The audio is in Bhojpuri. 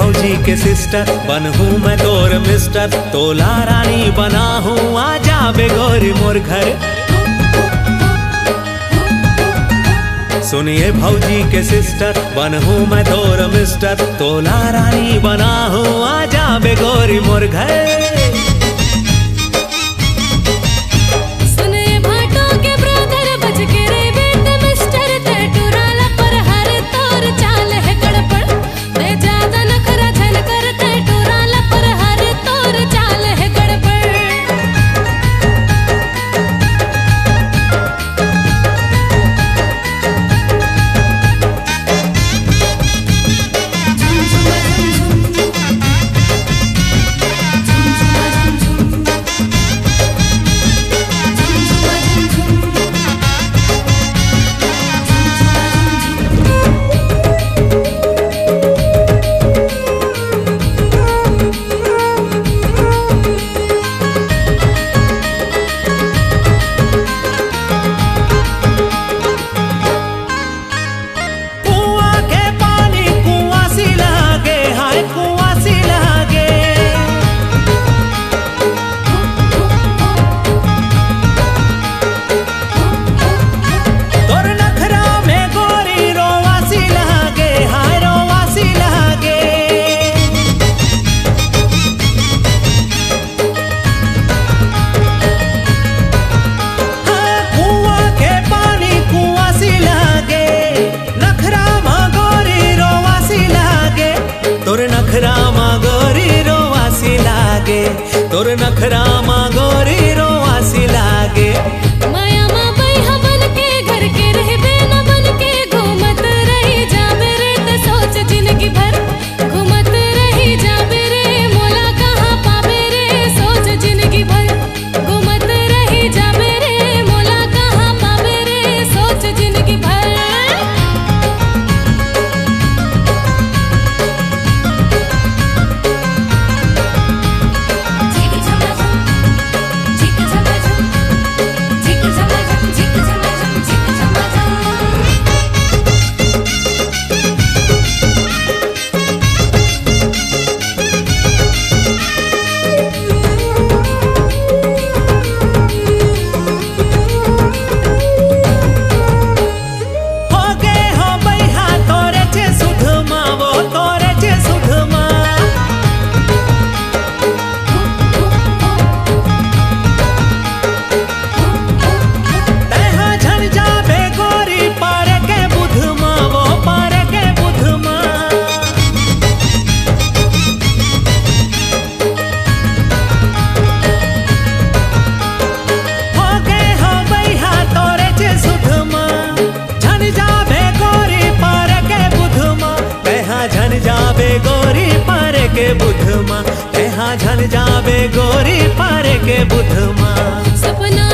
भौजी के सिस्टर बनहूँ मैं तोर मिस्टर, तोला रानी बना हूँ आजा बेगोरी मोर घर। सुनिए भौजी के सिस्टर बनहूँ मैं तोर मिस्टर, तोला रानी बना हूँ आजा बेगोरी मोर घर। तोर नखरा मा गोरी रोवासी लागे। माया मा बैहा बन के घर के रहबे न बन के घूमत रही जाबे रे त सोच जिंदगी भर, घूमत रही जाबे रे मोला कहाँ पाबे रे सोच जिंदगी भर, घूमत रही जाबे रे मोला कहाँ पाबे रे सोच जिंदगी भर। बुध माँ तेहा झन जाबे गोरी पारे के बुध माँ। सपना